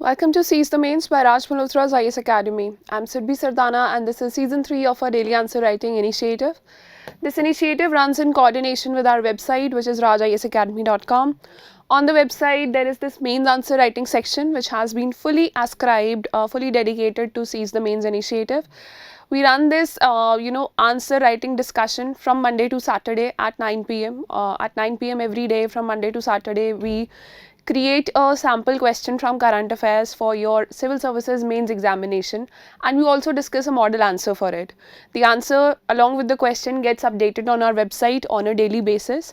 Welcome to Seize the Mains by Malhotra's IAS Academy. I'm Siddhi Sardana and this is Season 3 of our Daily Answer Writing Initiative. This initiative runs in coordination with our website, which is rajisacademy.com. On the website, there is this mains answer writing section which has been fully ascribed, fully dedicated to Seize the Mains initiative. We run this, answer writing discussion from Monday to Saturday at 9 p.m. At 9 p.m. every day from Monday to Saturday, we create a sample question from current affairs for your civil services mains examination, and we also discuss a model answer for it. The answer along with the question gets updated on our website on a daily basis.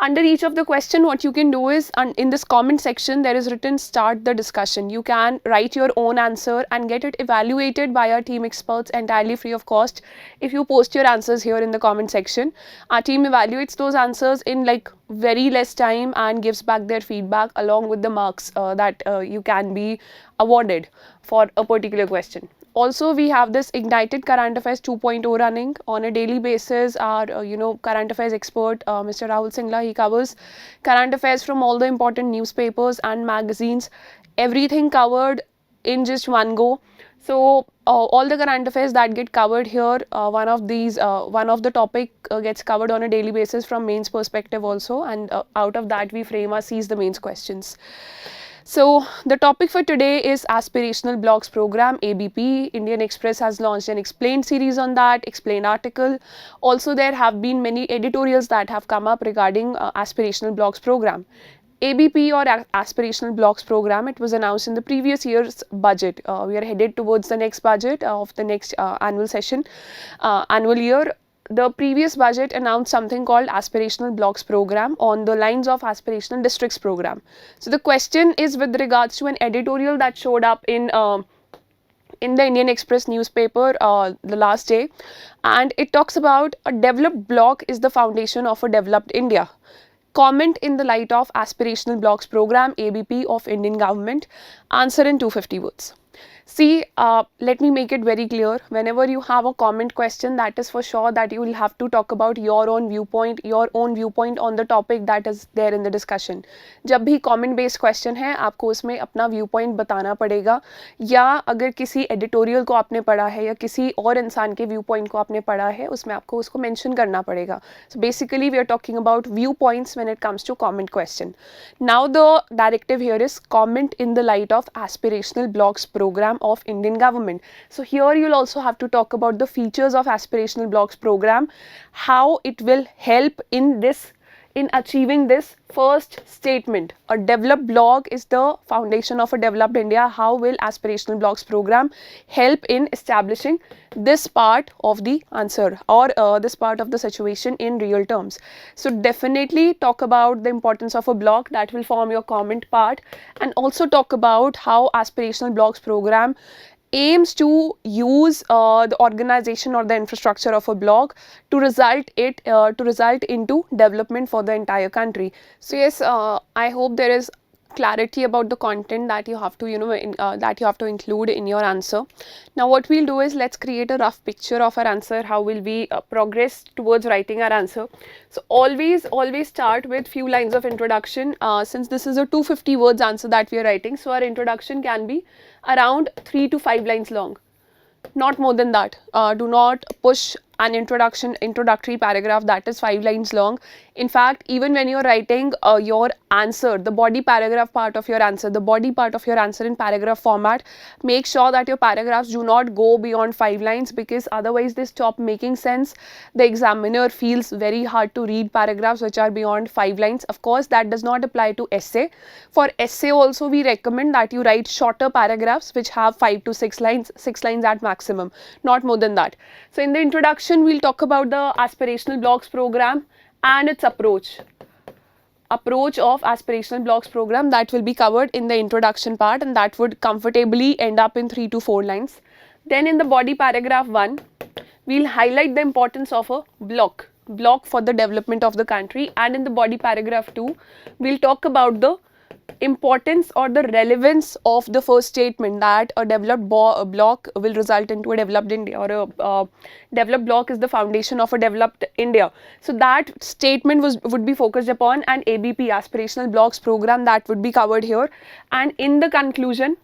Under each of the question, what you can do is, in this comment section, there is written start the discussion. You can write your own answer and get it evaluated by our team experts entirely free of cost if you post your answers here in the comment section. Our team evaluates those answers in like very less time and gives back their feedback along with the marks that you can be awarded for a particular question. Also, we have this Ignited Current Affairs 2.0 running on a daily basis. Our, current affairs expert, Mr. Rahul Singla, he covers current affairs from all the important newspapers and magazines, everything covered in just one go. So, all the current affairs that get covered here, one of the topic gets covered on a daily basis from mains perspective also, and out of that we frame our Seize the Mains questions. So, the topic for today is Aspirational Blocks Program, ABP. Indian Express has launched an explained series on that, explained article. Also, there have been many editorials that have come up regarding Aspirational Blocks Program. ABP or Aspirational Blocks Program, it was announced in the previous year's budget. We are headed towards the next budget of the next annual year. The previous budget announced something called Aspirational Blocks Program on the lines of Aspirational Districts Program. So the question is with regards to an editorial that showed up in the Indian Express newspaper the last day, and it talks about a developed block is the foundation of a developed India. Comment in the light of Aspirational Blocks Program, ABP of Indian government. Answer in 250 words. See, let me make it very clear. Whenever you have a comment question, that is for sure that you will have to talk about your own viewpoint on the topic that is there in the discussion. जब भी comment based question है, आपको उसमें अपना viewpoint बताना पड़ेगा, या अगर किसी editorial को आपने पढ़ा है या किसी और इंसान के viewpoint को आपने पढ़ा है, उसमें आपको उसको mention करना पड़ेगा. So basically, we are talking about viewpoints when it comes to comment question. Now the directive here is comment in the light of Aspirational Blocks Program of Indian government. So here you'll also have to talk about the features of Aspirational Blocks Program, how it will help in achieving this first statement. A developed block is the foundation of a developed India. How will Aspirational Blocks Program help in establishing this part of the answer or this part of the situation in real terms? So definitely talk about the importance of a block that will form your comment part, and also talk about how Aspirational Blocks Program aims to use the organization or the infrastructure of a block to result into development for the entire country. So yes, I hope there is clarity about the content that you have to include in your answer. Now what we'll do is, let's create a rough picture of our answer. How will we progress towards writing our answer? So always start with few lines of introduction. Since this is a 250 words answer that we are writing, so our introduction can be around 3 to 5 lines long, not more than that. Do not push an introductory paragraph that is 5 lines long. In fact, even when you're writing your answer, the body paragraph part of your answer, in paragraph format, make sure that your paragraphs do not go beyond 5 lines, because otherwise they stop making sense. The examiner feels very hard to read paragraphs which are beyond 5 lines. Of course, that does not apply to essay. For essay also, we recommend that you write shorter paragraphs which have 5 to 6 lines, 6 lines at maximum, not more than that. So in the introduction, we'll talk about the Aspirational Blocks Program and its approach of Aspirational Blocks Program. That will be covered in the introduction part, and that would comfortably end up in 3 to 4 lines. Then in the body paragraph 1, we'll highlight the importance of a block for the development of the country, and in the body paragraph 2, we'll talk about the importance or the relevance of the first statement, that a developed block will result into a developed India, or a developed block is the foundation of a developed India. So that statement would be focused upon, and ABP, Aspirational Blocks Program, that would be covered here. And in the conclusion,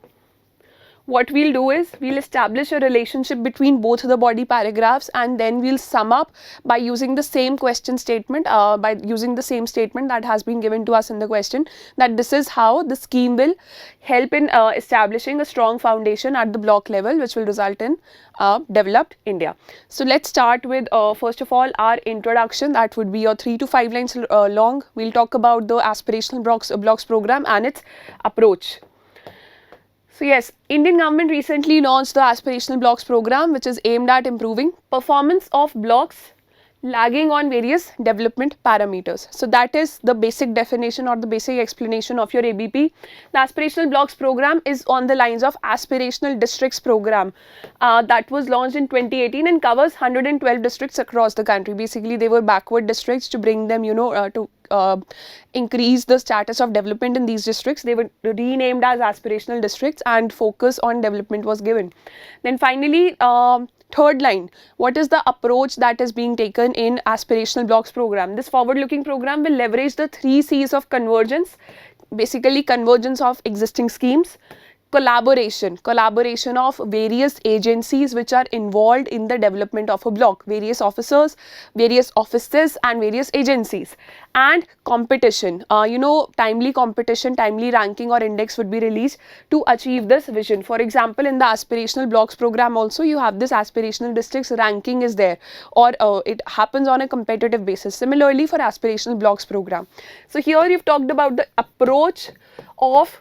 what we'll do is we'll establish a relationship between both the body paragraphs, and then we'll sum up by using the same question statement, by using the same statement that has been given to us in the question, that this is how the scheme will help in establishing a strong foundation at the block level, which will result in developed India. So let's start with first of all our introduction. That would be your 3 to 5 lines long. We'll talk about the aspirational blocks program and its approach. So yes, Indian government recently launched the Aspirational Blocks program, which is aimed at improving performance of blocks lagging on various development parameters. So that is the basic definition or the basic explanation of your ABP. The Aspirational Blocks program is on the lines of Aspirational Districts program that was launched in 2018 and covers 112 districts across the country. Basically, they were backward districts to bring them, to increase the status of development in these districts. They were renamed as aspirational districts and focus on development was given. Then finally, third line, what is the approach that is being taken in aspirational blocks program? This forward looking program will leverage the 3 C's of convergence, basically convergence of existing schemes, collaboration of various agencies which are involved in the development of a block, various officers, various offices and various agencies, and competition, timely competition, timely ranking or index would be released to achieve this vision. For example, in the aspirational blocks program also you have this aspirational districts ranking is there, or it happens on a competitive basis. Similarly for aspirational blocks program. So here you've talked about the approach of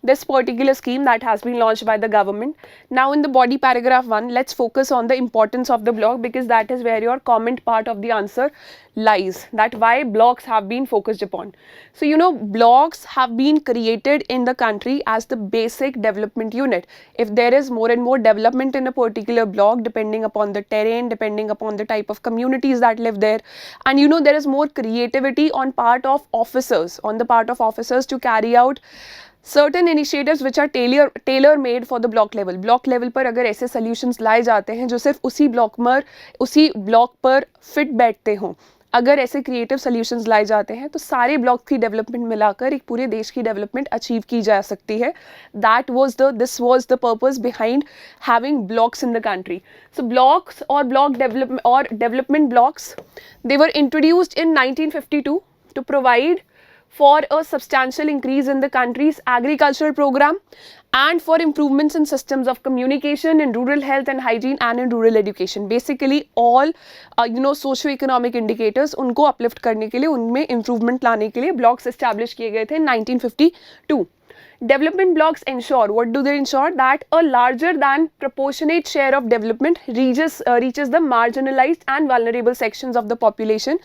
this particular scheme that has been launched by the government. Now in the body paragraph 1, let's focus on the importance of the block, because that is where your comment part of the answer lies, that why blocks have been focused upon. So blocks have been created in the country as the basic development unit. If there is more and more development in a particular block, depending upon the terrain, depending upon the type of communities that live there, and there is more creativity on part of officers, to carry out certain initiatives which are tailor made for the block level. Block level पर अगर ऐसे solutions लाए जाते हैं जो सिर्फ उसी block पर fit बैठते हों, अगर ऐसे creative solutions लाए जाते हैं तो सारे blocks की development मिलाकर एक पूरे देश की development achieve की जा सकती है. This was the purpose behind having blocks in the country. So blocks or development blocks, they were introduced in 1952 to provide for a substantial increase in the country's agricultural program and for improvements in systems of communication, in rural health and hygiene and in rural education. Basically all socio-economic indicators उनको uplift करने के लिए, उनमें improvement लाने के लिए blocks establish किए गए थे in 1952. Development blocks ensure, what do they ensure? That a larger than proportionate share of development reaches the marginalized and vulnerable sections of the population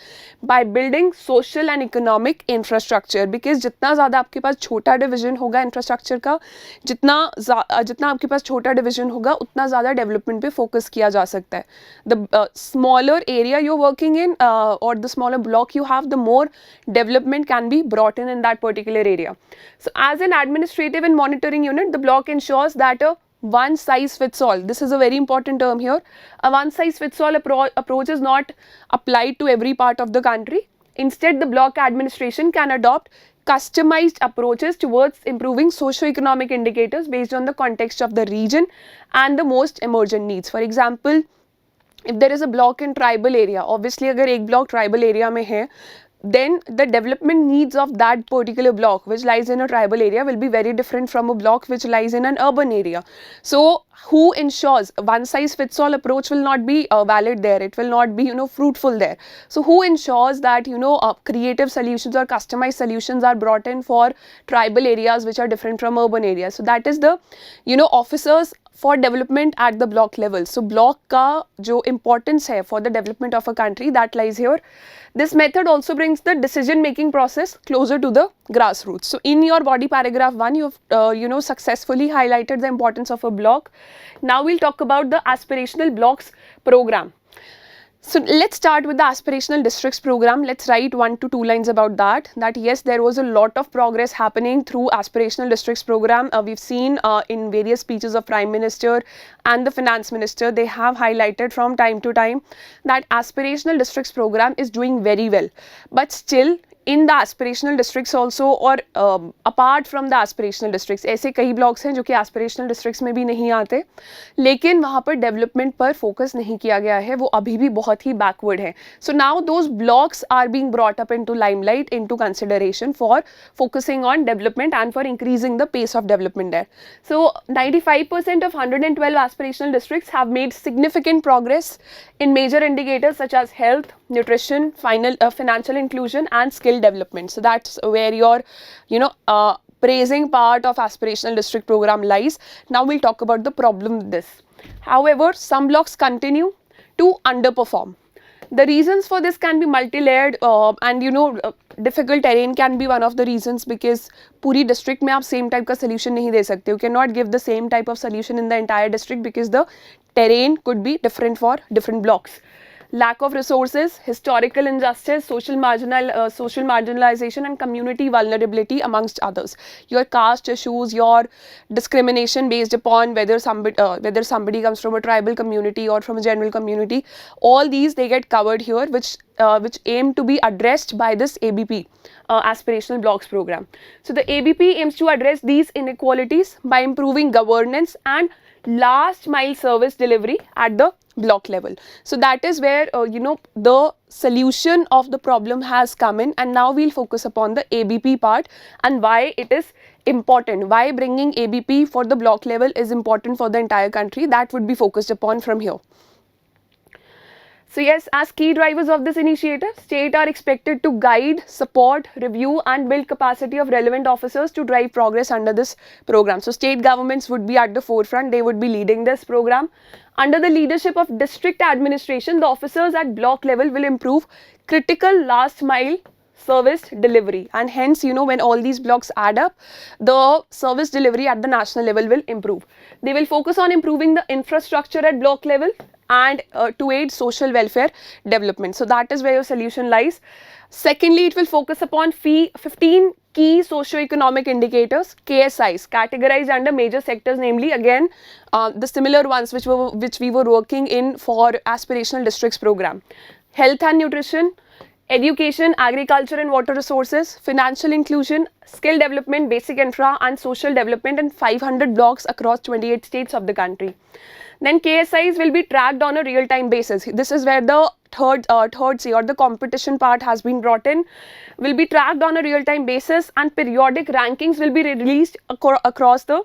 by building social and economic infrastructure. Because जितना ज़्यादा आपके पास छोटा division होगा infrastructure का, जितना आपके पास छोटा division होगा, उतना ज़्यादा development पे focus किया जा सकता है. The smaller area you're working in or the smaller block you have, the more development can be brought in that particular area. So as an administrative and monitoring unit, the block ensures that a one size fits all, this is a very important term here, a one size fits all approach is not applied to every part of the country. Instead, the block administration can adopt customized approaches towards improving socio-economic indicators based on the context of the region and the most emergent needs. For example, if there is a block in tribal area, obviously अगर एक block tribal area में है, then the development needs of that particular block which lies in a tribal area will be very different from a block which lies in an urban area. So who ensures one size fits all approach will not be valid there, it will not be fruitful there. So who ensures that creative solutions or customized solutions are brought in for tribal areas which are different from urban areas? So that is the officers for development at the block level. So block का जो importance है for the development of a country, that lies here. This method also brings the decision making process closer to the grassroots. So in your body paragraph 1, you have successfully highlighted the importance of a block. Now we'll talk about the aspirational blocks program. So let's start with the aspirational districts program. Let's write 1 to 2 lines about that. That yes, there was a lot of progress happening through aspirational districts program. We've seen in various speeches of Prime Minister and the Finance Minister, they have highlighted from time to time that aspirational districts program is doing very well. But still, in the aspirational districts also or apart from the aspirational districts. ऐसे कई blocks हैं जो कि aspirational districts में भी नहीं आते, लेकिन वहाँ पर development पर focus नहीं किया गया है, वो अभी भी बहुत ही backward है. So now those blocks are being brought up into limelight, into consideration for focusing on development and for increasing the pace of development there. So 95% of 112 aspirational districts have made significant progress in major indicators such as health, nutrition, financial inclusion and skill development. So that's where your praising part of aspirational district program lies. Now we'll talk about the problem with this. However, some blocks continue to underperform. The reasons for this can be multi-layered and difficult terrain can be one of the reasons, because पूरी district में आप same type का solution नहीं दे सकते. You cannot give the same type of solution in the entire district because the terrain could be different for different blocks. Lack of resources, historical injustice, social marginalization and community vulnerability amongst others. Your caste issues, your discrimination based upon whether somebody comes from a tribal community or from a general community, all these they get covered here, which aim to be addressed by this ABP, Aspirational Blocks program. So the ABP aims to address these inequalities by improving governance and last mile service delivery at the block level. So that is where the solution of the problem has come in, and now we'll focus upon the ABP part and why it is important, why bringing ABP for the block level is important for the entire country. That would be focused upon from here. So yes, as key drivers of this initiative, state are expected to guide, support, review and build capacity of relevant officers to drive progress under this program. So state governments would be at the forefront, they would be leading this program. Under the leadership of district administration, the officers at block level will improve critical last mile service delivery, and hence when all these blocks add up, the service delivery at the national level will improve. They will focus on improving the infrastructure at block level and to aid social welfare development. So that is where your solution lies. Secondly, it will focus upon 15 key socio-economic indicators, KSIs, categorized under major sectors, namely again the similar ones which we were working in for aspirational districts program. Health and nutrition, education, agriculture and water resources, financial inclusion, skill development, basic infra and social development in 500 blocks across 28 states of the country. Then KSIs will be tracked on a real-time basis. This is where the third C or the competition part has been brought in. Will be tracked on a real-time basis, and periodic rankings will be released across the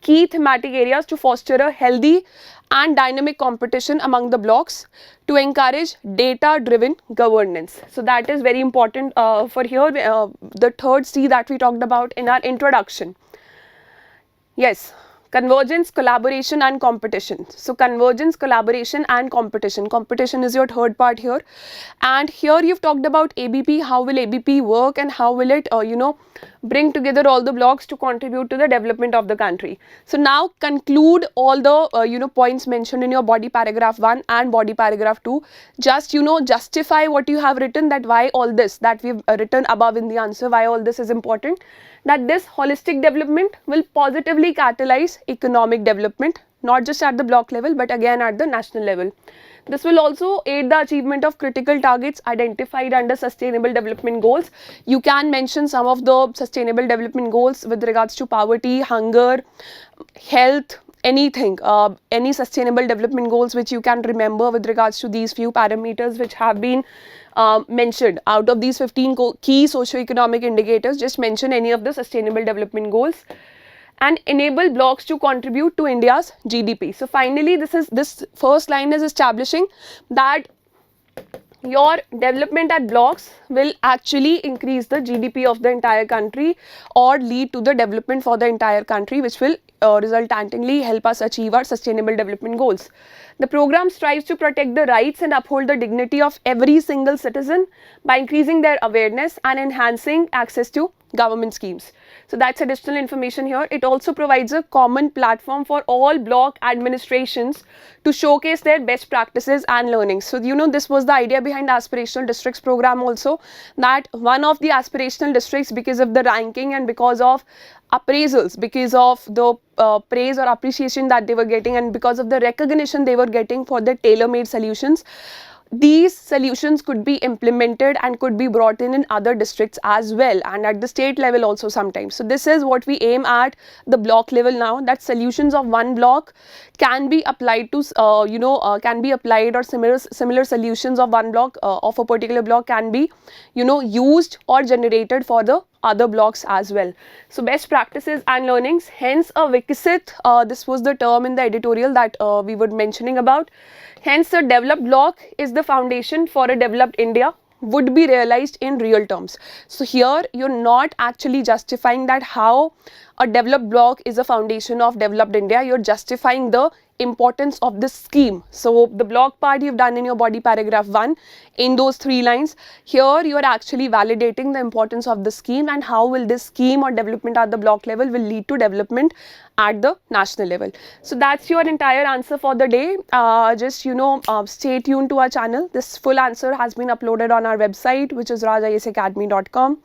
key thematic areas to foster a healthy and dynamic competition among the blocks to encourage data-driven governance. So that is very important for here, the third C that we talked about in our introduction. Yes. Convergence, collaboration and competition. So convergence, collaboration and competition. Competition is your third part here. And here you've talked about ABP, how will ABP work and how will it, bring together all the blocks to contribute to the development of the country. So now conclude all the, points mentioned in your body paragraph 1 and body paragraph 2. Just, justify what you have written, that why all this that we've written above in the answer, why all this is important. That this holistic development will positively catalyze economic development, not just at the block level, but again at the national level. This will also aid the achievement of critical targets identified under sustainable development goals. You can mention some of the sustainable development goals with regards to poverty, hunger, health, anything, any sustainable development goals which you can remember with regards to these few parameters which have been mentioned. Out of these 15 key socio-economic indicators, just mention any of the sustainable development goals and enable blocks to contribute to India's GDP. So finally, this first line is establishing that your development at blocks will actually increase the GDP of the entire country or lead to the development for the entire country, which will resultantly help us achieve our sustainable development goals. The program strives to protect the rights and uphold the dignity of every single citizen by increasing their awareness and enhancing access to government schemes. So that's additional information here. It also provides a common platform for all block administrations to showcase their best practices and learnings. So this was the idea behind aspirational districts program also, that one of the aspirational districts, because of the ranking and because of appraisals, because of the praise or appreciation that they were getting and because of the recognition they were getting for their tailor-made solutions, these solutions could be implemented and could be brought in other districts as well, and at the state level also sometimes. So this is what we aim at the block level now, that solutions of one block can be applied to can be applied, or similar solutions of one block of a particular block can be used or generated for the other blocks as well. So best practices and learnings, hence a Vikasit, this was the term in the editorial that we were mentioning about. Hence a developed block is the foundation for a developed India, would be realized in real terms. So here you're not actually justifying that how a developed block is a foundation of developed India, you're justifying the importance of the scheme. So the block part you've done in your body paragraph 1 in those 3 lines. Here you are actually validating the importance of the scheme and how will this scheme or development at the block level will lead to development at the national level. So that's your entire answer for the day. Just stay tuned to our channel. This full answer has been uploaded on our website, which is rajIASacademy.com.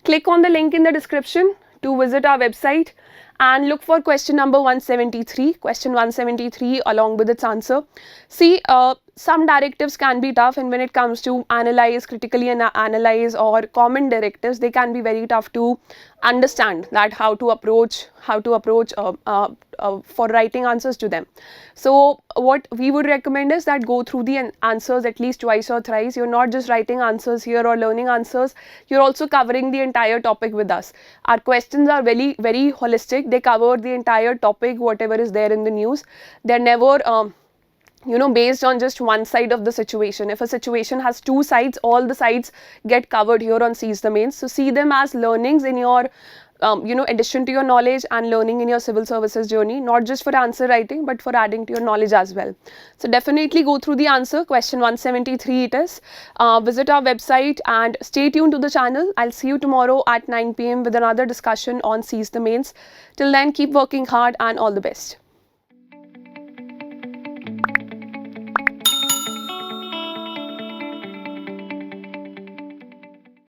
Click on the link in the description to visit our website and look for question number 173, question 173 along with its answer. See, some directives can be tough, and when it comes to analyze, critically analyze, or common directives, they can be very tough to understand that how to approach for writing answers to them. So what we would recommend is that go through the answers at least twice or thrice. You're not just writing answers here or learning answers, you're also covering the entire topic with us. Our questions are very, very holistic. They cover the entire topic, whatever is there in the news. They're never based on just one side of the situation. If a situation has 2 sides, all the sides get covered here on Seize the Mains. So see them as learnings in your addition to your knowledge and learning in your civil services journey, not just for answer writing but for adding to your knowledge as well. So definitely go through the answer, question 173 it is. Visit our website and stay tuned to the channel. I'll see you tomorrow at 9 PM with another discussion on Seize the Mains. Till then, keep working hard and all the best.